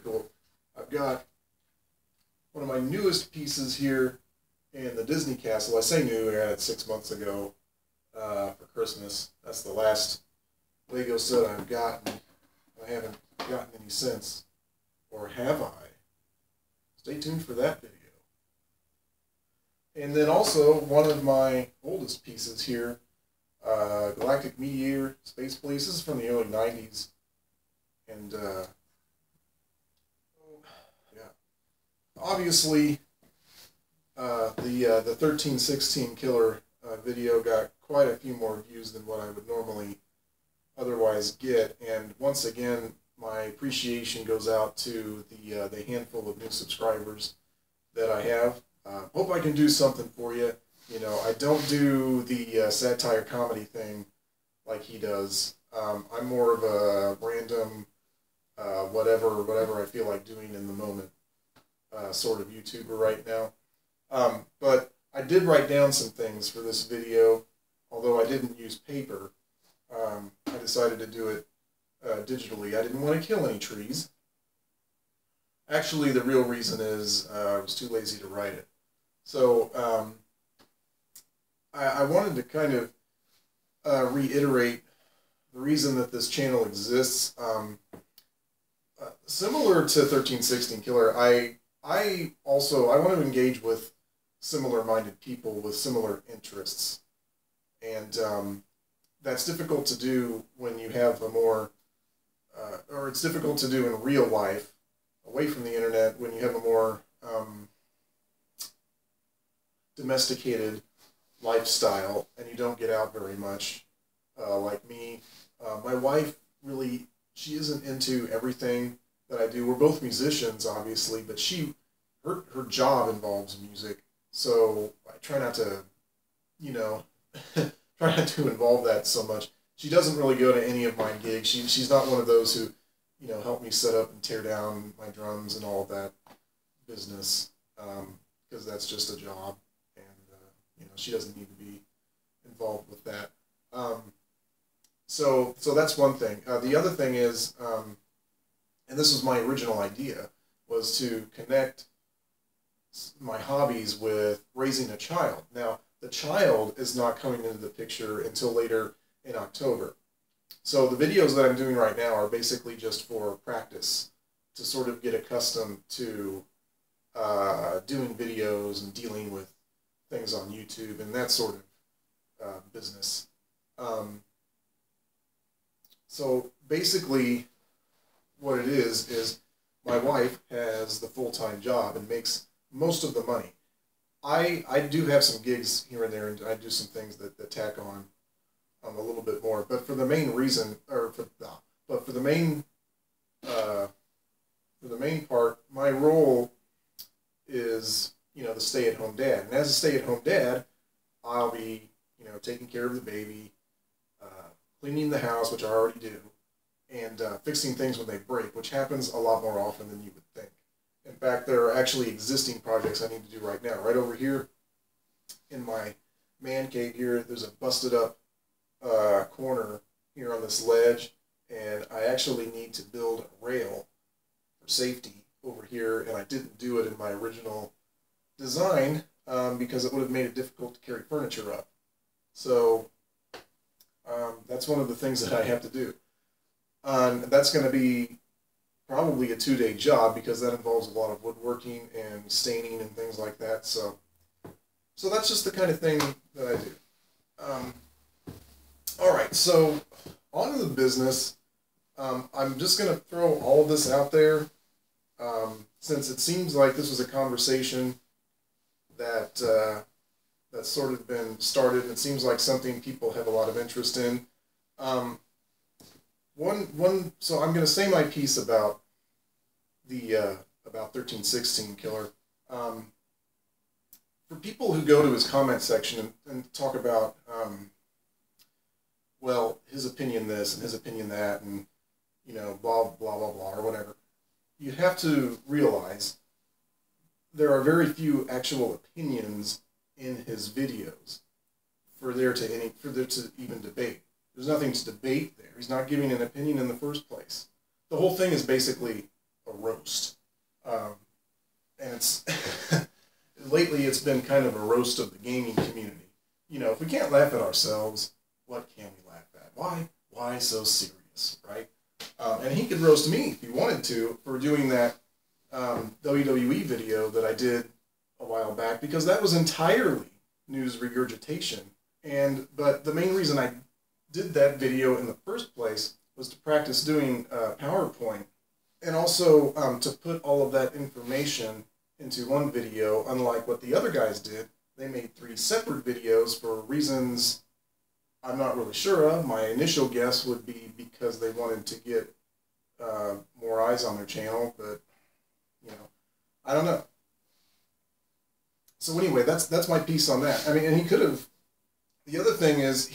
difficult. I've got one of my newest pieces here in the Disney Castle. I say new, I got it 6 months ago for Christmas. That's the last Lego set I've gotten. I haven't gotten any since. Or have I? Stay tuned for that video. And then also, one of my oldest pieces here, Galactic Mediator Space Police. This is from the early 90s. And, yeah. Obviously, the 1316 Killer video got quite a few more views than what I would normally otherwise get. And once again, my appreciation goes out to the handful of new subscribers that I have. Hope I can do something for you. You know, I don't do the satire comedy thing like he does. I'm more of a random, whatever I feel like doing in the moment sort of YouTuber right now. But I did write down some things for this video, although I didn't use paper. I decided to do it digitally. I didn't want to kill any trees. Actually, the real reason is I was too lazy to write it. So I wanted to kind of reiterate the reason that this channel exists. Similar to 1316 Killer, I want to engage with similar-minded people with similar interests. And that's difficult to do when you have a more, or it's difficult to do in real life, away from the internet, when you have a more domesticated lifestyle and you don't get out very much, like me. My wife really, she isn't into everything that I do. We're both musicians, obviously, but her job involves music, so I try not to, you know, try not to involve that so much. She doesn't really go to any of my gigs. She's not one of those who, you know, help me set up and tear down my drums and all of that business, because that's just a job, and you know, she doesn't need to be involved with that. So that's one thing. The other thing is, and this was my original idea, was to connect my hobbies with raising a child. Now, the child is not coming into the picture until later in October. So the videos that I'm doing right now are basically just for practice, to sort of get accustomed to doing videos and dealing with things on YouTube and that sort of business. So basically what it is my wife has the full-time job and makes most of the money. I do have some gigs here and there, and I do some things that tack on a little bit more. But for the main reason, or for the main part, my role is, you know, the stay-at-home dad. And as a stay-at-home dad, I'll be, you know, taking care of the baby, cleaning the house, which I already do, and fixing things when they break, which happens a lot more often than you would think. In fact, there are actually existing projects I need to do right now. Right over here in my man cave here, there's a busted up corner here on this ledge, and I actually need to build a rail for safety over here, and I didn't do it in my original design because it would have made it difficult to carry furniture up. So that's one of the things that I have to do. That's going to be probably a 2-day job because that involves a lot of woodworking and staining and things like that. So that's just the kind of thing that I do. All right, so on to the business. I'm just going to throw all of this out there since it seems like this was a conversation that that's sort of been started. It seems like something people have a lot of interest in. So I'm going to say my piece about the about 1316 Killer. For people who go to his comment section and talk about, well, his opinion this and his opinion that, and, you know, blah, blah, blah, blah, or whatever, you have to realize there are very few actual opinions in his videos for there to even debate. There's nothing to debate there. He's not giving an opinion in the first place. The whole thing is basically a roast. And it's lately it's been kind of a roast of the gaming community. You know, if we can't laugh at ourselves, what can we laugh at? Why so serious, right? And he could roast me if he wanted to for doing that WWE video that I did a while back, because that was entirely news regurgitation. But the main reason I did that video in the first place was to practice doing PowerPoint, and also to put all of that information into one video, unlike what the other guys did. They made 3 separate videos for reasons I'm not really sure of. My initial guess would be because they wanted to get more eyes on their channel, but, you know, I don't know. So anyway, that's my piece on that. I mean, and he could have. The other thing is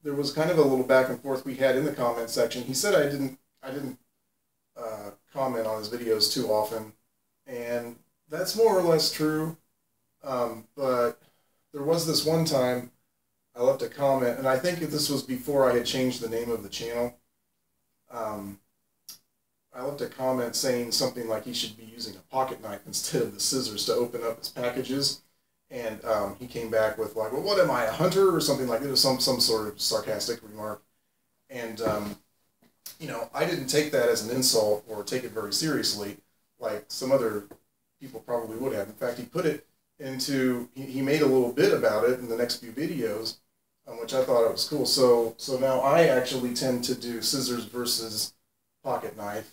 there was kind of a little back and forth we had in the comment section. He said I didn't comment on his videos too often, and that's more or less true. But there was this one time I left a comment, and I think this was before I had changed the name of the channel. I left a comment saying something like he should be using a pocket knife instead of the scissors to open up his packages. And he came back with like, well, what am I, a hunter or something like that? It was some sort of sarcastic remark. And, you know, I didn't take that as an insult or take it very seriously like some other people probably would have. In fact, he put it into, he made a little bit about it in the next few videos, which I thought it was cool. So now I actually tend to do scissors versus pocket knife.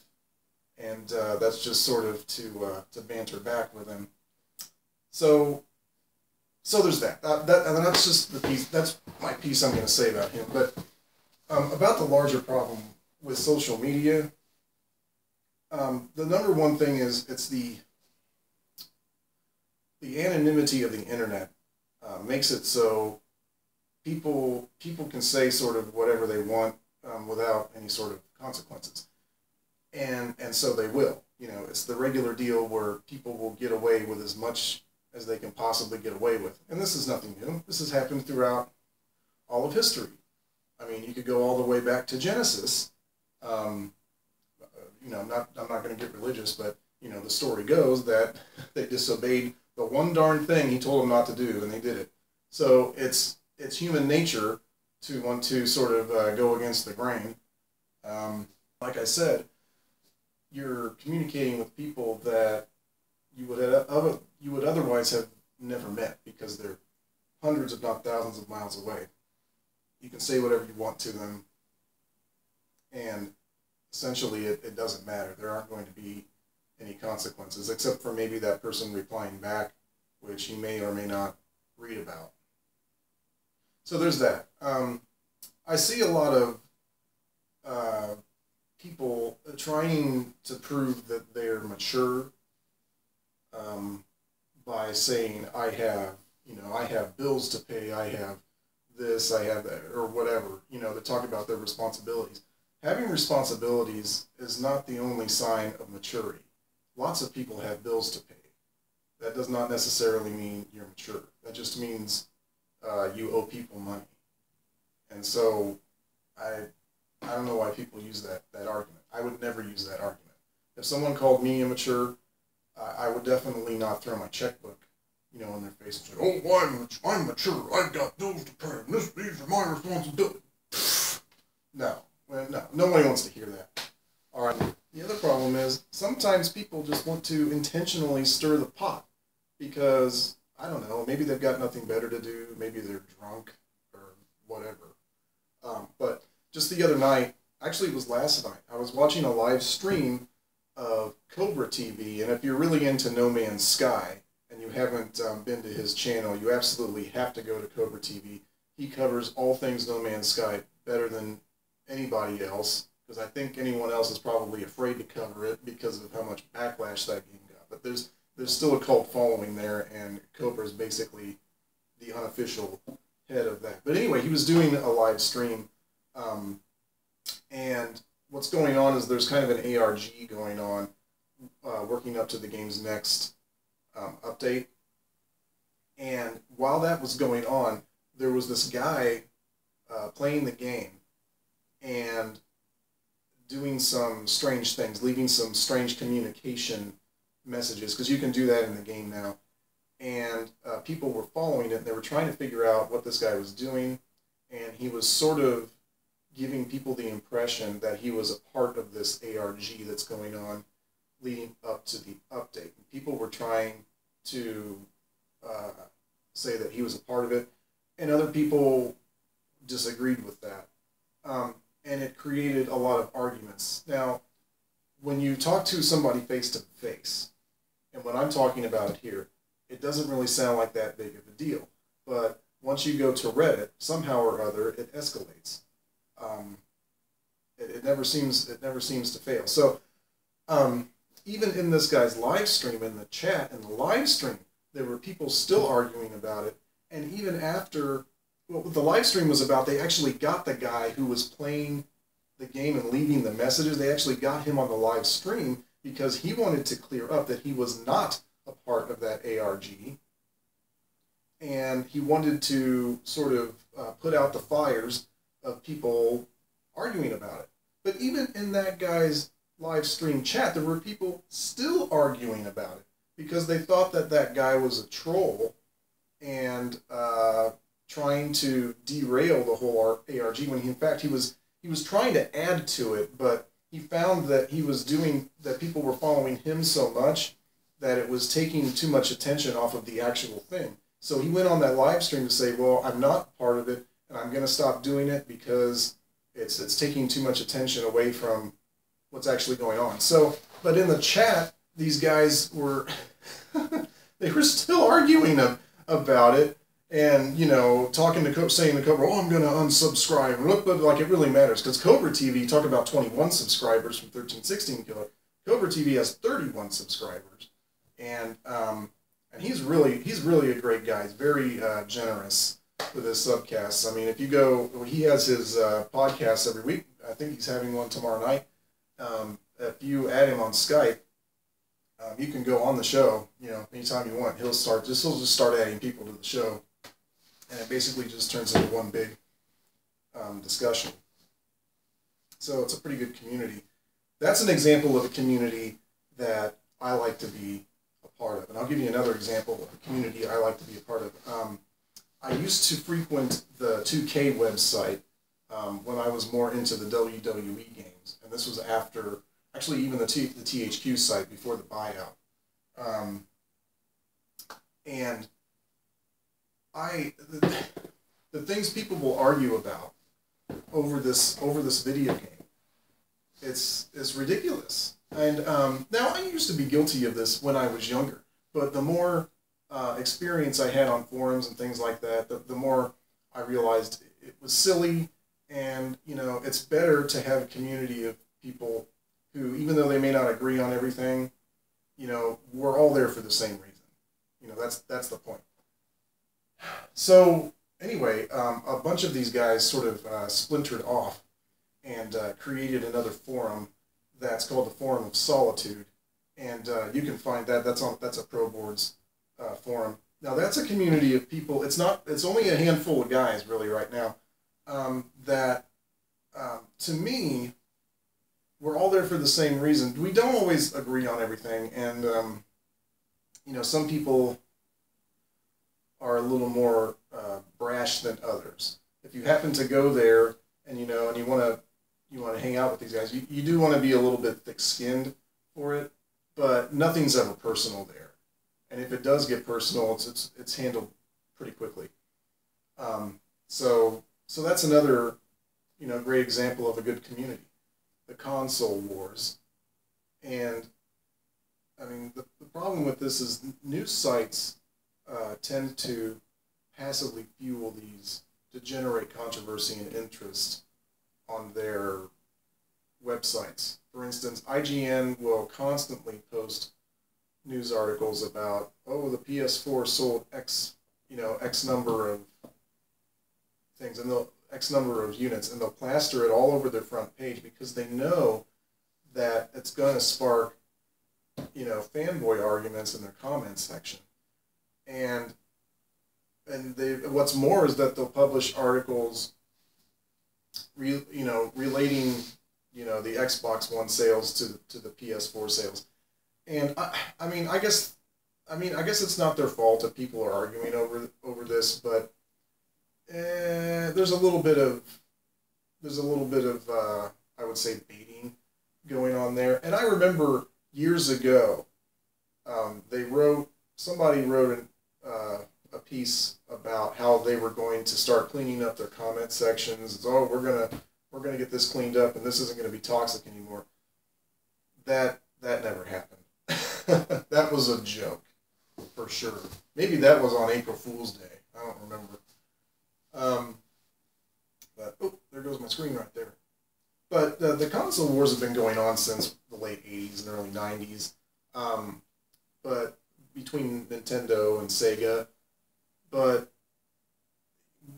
And that's just sort of to banter back with him. So there's that. And that's just the piece. That's my piece I'm going to say about him. But about the larger problem with social media, the number one thing is it's the anonymity of the internet makes it so people can say sort of whatever they want without any sort of consequences. And so they will. You know, it's the regular deal where people will get away with as much as they can possibly get away with. And this is nothing new. This has happened throughout all of history. I mean, you could go all the way back to Genesis. You know, I'm not going to get religious, but, you know, the story goes that they disobeyed the one darn thing he told them not to do, and they did it. So it's human nature to want to sort of go against the grain. Like I said, you're communicating with people that you would otherwise have never met because they're hundreds, if not thousands, of miles away. You can say whatever you want to them, and essentially it doesn't matter. There aren't going to be any consequences, except for maybe that person replying back, which he may or may not read about. So there's that. I see a lot of people trying to prove that they're mature by saying, I have bills to pay, I have this, I have that, or whatever, you know, to talk about their responsibilities. Having responsibilities is not the only sign of maturity. Lots of people have bills to pay. That does not necessarily mean you're mature. That just means you owe people money. And so I don't know why people use that argument. I would never use that argument. If someone called me immature, I would definitely not throw my checkbook, you know, in their face and say, "Oh, well, I'm mature. I've got bills to pay, and these are my responsibilities." No, nobody wants to hear that. All right. The other problem is sometimes people just want to intentionally stir the pot because, I don't know, maybe they've got nothing better to do. Maybe they're drunk or whatever. But just the other night, actually it was last night, I was watching a live stream of Cobra TV, and if you're really into No Man's Sky and you haven't been to his channel, you absolutely have to go to Cobra TV. He covers all things No Man's Sky better than anybody else, because I think anyone else is probably afraid to cover it because of how much backlash that game got. But there's still a cult following there, and Cobra is basically the unofficial head of that. But anyway, he was doing a live stream, and what's going on is there's kind of an ARG going on, working up to the game's next update. And while that was going on, there was this guy playing the game and doing some strange things, leaving some strange communication messages, because you can do that in the game now. And people were following it, and they were trying to figure out what this guy was doing, and he was sort of giving people the impression that he was a part of this ARG that's going on leading up to the update. And people were trying to say that he was a part of it, and other people disagreed with that. And it created a lot of arguments. Now, when you talk to somebody face to face, and when I'm talking about it here, it doesn't really sound like that big of a deal. But once you go to Reddit, somehow or other, it escalates. It never seems to fail. So even in this guy's live stream, in the chat, in the live stream, there were people still arguing about it. And even after, what the live stream was about, they actually got the guy who was playing the game and leaving the messages. They actually got him on the live stream because he wanted to clear up that he was not a part of that ARG. And he wanted to sort of put out the fires of people arguing about it. But even in that guy's live stream chat, there were people still arguing about it because they thought that that guy was a troll and trying to derail the whole ARG, when in fact he was trying to add to it, but he found that he was doing, that people were following him so much that it was taking too much attention off of the actual thing. So he went on that live stream to say, well, I'm not part of it, and I'm going to stop doing it because it's taking too much attention away from what's actually going on. So, but in the chat, these guys were, they were still arguing about it, and, you know, talking to, saying to Cobra, oh, I'm going to unsubscribe. But like it really matters, because Cobra TV, talk about 21 subscribers from 1316 Killer. Cobra TV has 31 subscribers, and he's really a great guy. He's very generous with his subcasts. I mean, if you go, he has his podcasts every week. I think he's having one tomorrow night. If you add him on Skype, you can go on the show, you know, anytime you want. He'll just start adding people to the show, and it basically just turns into one big discussion. So it's a pretty good community. That's an example of a community that I like to be a part of. And I'll give you another example of a community I like to be a part of. I used to frequent the 2K website when I was more into the WWE games. And this was after, actually even the THQ site before the buyout. And the things people will argue about over this video game, it's ridiculous. And now I used to be guilty of this when I was younger, but the more experience I had on forums and things like that, the more I realized it was silly. And, you know, it's better to have a community of people who, even though they may not agree on everything, you know, we're all there for the same reason. You know, that's the point. So anyway, a bunch of these guys sort of splintered off and created another forum that's called the Forum of Solitude, and you can find that. That's a ProBoards forum. Now that's a community of people. It's only a handful of guys really right now. That to me, we're all there for the same reason. We don't always agree on everything, and you know, some people are a little more brash than others. If you happen to go there and you know, and you want to hang out with these guys, you do want to be a little bit thick-skinned for it, but nothing's ever personal there. And if it does get personal, it's handled pretty quickly. So that's another, you know, great example of a good community, the console wars. And I mean, the problem with this is news sites tend to passively fuel these, to generate controversy and interest on their websites. For instance, IGN will constantly post news articles about, oh, the PS4 sold X number of things, and they'll X number of units, and they'll plaster it all over their front page because they know that it's going to spark, you know, fanboy arguments in their comments section. And what's more is that they'll publish articles, relating the Xbox One sales to the PS4 sales. And I mean, I guess it's not their fault if people are arguing over this, but there's a little bit of I would say baiting going on there. And I remember years ago, somebody wrote a piece about how they were going to start cleaning up their comment sections. It's, oh, we're gonna get this cleaned up, and this isn't going to be toxic anymore. That never happened. That was a joke, for sure. Maybe that was on April Fool's Day. I don't remember. But oh, there goes my screen right there. But the console wars have been going on since the late '80s and early '90s. But between Nintendo and Sega, but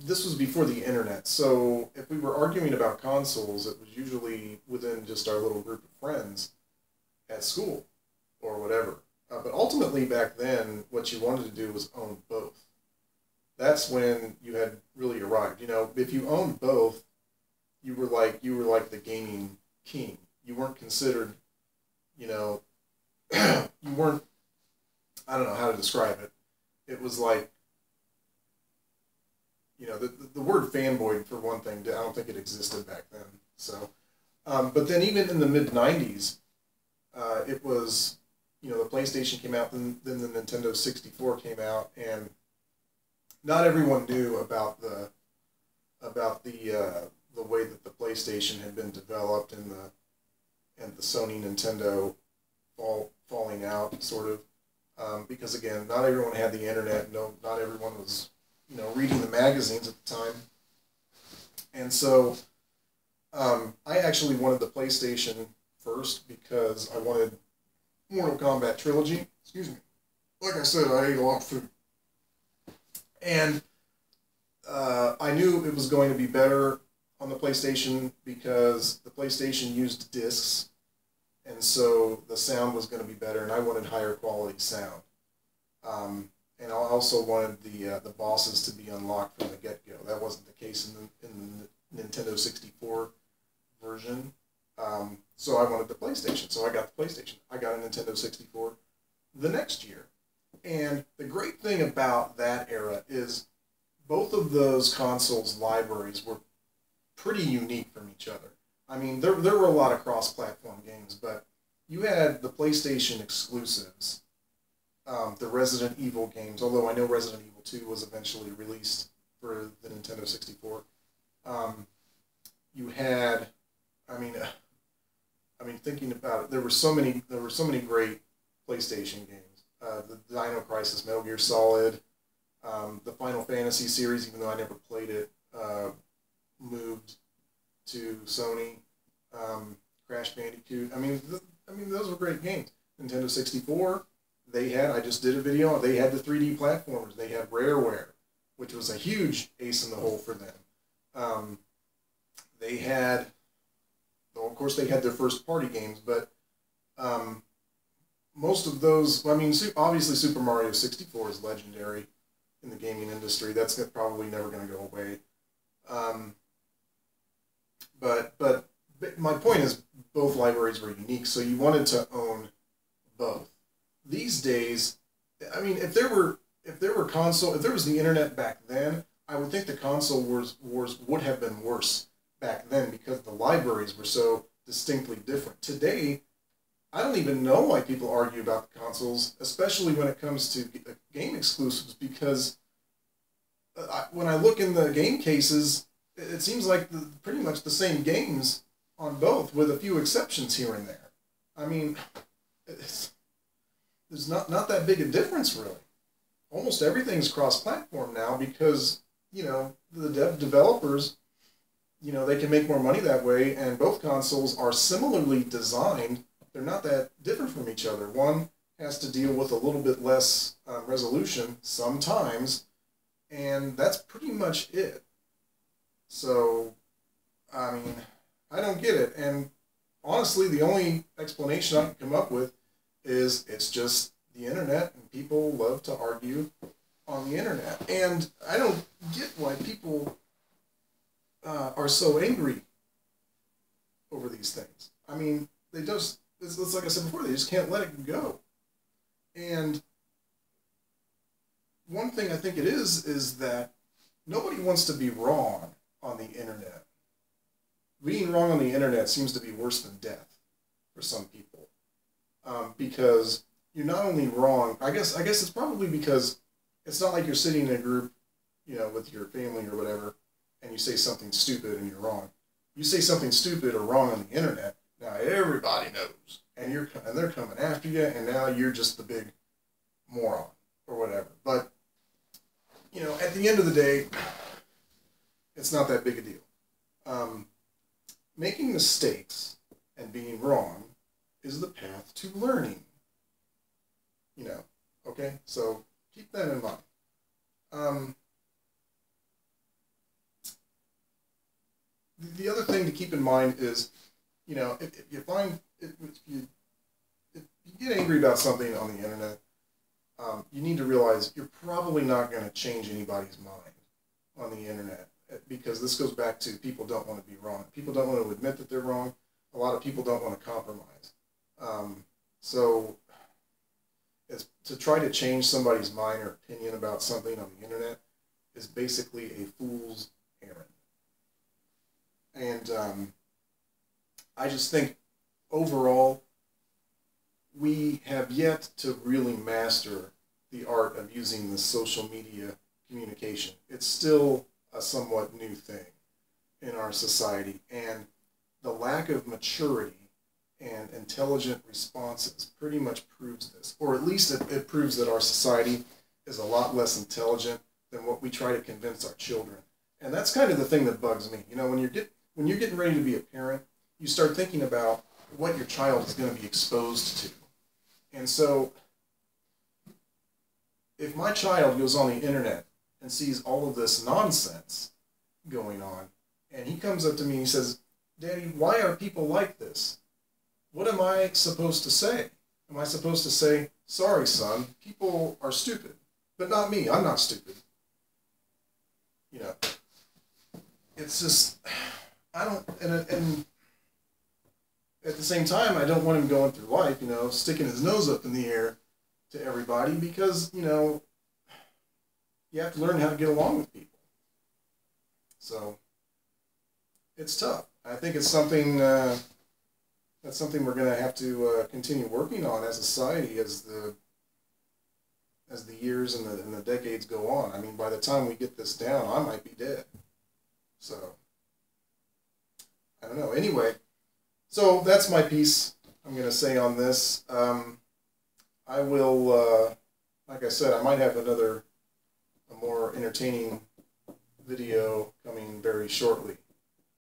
this was before the internet. So if we were arguing about consoles, it was usually within just our little group of friends at school or whatever. But ultimately back then, what you wanted to do was own both. That's when you had really arrived. If you owned both, you were like the gaming king. You weren't considered, you weren't. I don't know how to describe it. It was like, the word fanboy, for one thing, I don't think it existed back then. So, but then even in the mid-'90s, it was, the PlayStation came out, then the Nintendo 64 came out, and not everyone knew about the way that the PlayStation had been developed and the Sony Nintendo falling out, sort of. Because again, not everyone had the internet. No, not everyone was, reading the magazines at the time. And so, I actually wanted the PlayStation first because I wanted Mortal Kombat Trilogy. Excuse me. Like I said, I ate a lot of food. And I knew it was going to be better on the PlayStation because the PlayStation used discs. And so the sound was going to be better, and I wanted higher quality sound. And I also wanted the bosses to be unlocked from the get-go. That wasn't the case in the Nintendo 64 version. So I wanted the PlayStation. So I got the PlayStation. I got a Nintendo 64 the next year. And the great thing about that era is both of those consoles' libraries were pretty unique from each other. I mean, there were a lot of cross-platform games, but you had the PlayStation exclusives, the Resident Evil games, although I know Resident Evil 2 was eventually released for the Nintendo 64. You had, I mean, thinking about it, there were so many great PlayStation games. The Dino Crisis, Metal Gear Solid, the Final Fantasy series, even though I never played it, moved to Sony. Crash Bandicoot. I mean, those were great games. Nintendo 64, I just did a video, they had the 3D platformers. They had Rareware, which was a huge ace in the hole for them. They had, well, of course, they had their first party games, but most of those, obviously Super Mario 64 is legendary in the gaming industry. That's probably never going to go away. But my point is both libraries were unique, so you wanted to own both. These days, if there was the internet back then, I would think the console wars would have been worse back then because the libraries were so distinctly different. Today, I don't even know why people argue about the consoles, especially when it comes to game exclusives, because when I look in the game cases, it seems like pretty much the same games on both, with a few exceptions here and there. I mean, there's not that big a difference, really. Almost everything's cross-platform now because, the developers, they can make more money that way, and both consoles are similarly designed. They're not that different from each other. One has to deal with a little bit less resolution sometimes, and that's pretty much it. So, I don't get it. And honestly, the only explanation I can come up with is it's just the internet, and people love to argue on the internet. And I don't get why people are so angry over these things. I mean, they just, it's like I said before, they just can't let it go. And one thing I think it is that nobody wants to be wrong on the internet. Being wrong on the internet seems to be worse than death for some people, because you're not only wrong. I guess it's probably because it's not like you're sitting in a group, with your family or whatever, and you say something stupid and you're wrong. You say something stupid or wrong on the internet, now everybody knows, and they're coming after you, and now you're just the big moron or whatever. But at the end of the day, it's not that big a deal. Making mistakes and being wrong is the path to learning. Okay? So keep that in mind. The other thing to keep in mind is, if you get angry about something on the internet, you need to realize you're probably not going to change anybody's mind on the internet, because this goes back to people don't want to be wrong. People don't want to admit that they're wrong. A lot of people don't want to compromise. So it's, to try to change somebody's mind or opinion about something on the internet is basically a fool's errand. And I just think overall, we have yet to really master the art of using the social media communication. It's still a somewhat new thing in our society, and the lack of maturity and intelligent responses pretty much proves this, or at least it proves that our society is a lot less intelligent than what we try to convince our children. And that's kind of the thing that bugs me. When you're getting ready to be a parent, you start thinking about what your child is going to be exposed to. And so, if my child goes on the internet and sees all of this nonsense going on, and he comes up to me and he says, "Daddy, why are people like this?" What am I supposed to say? Am I supposed to say, "Sorry, son, people are stupid, but not me, I'm not stupid"? It's just, I don't, and at the same time, I don't want him going through life, sticking his nose up in the air to everybody, because, you have to learn how to get along with people. So, it's tough. I think it's something, that's something we're going to have to continue working on as a society as the years and the decades go on. I mean, by the time we get this down, I might be dead. So, I don't know. Anyway, so that's my piece I'm going to say on this. I will, like I said, I might have a more entertaining video coming very shortly.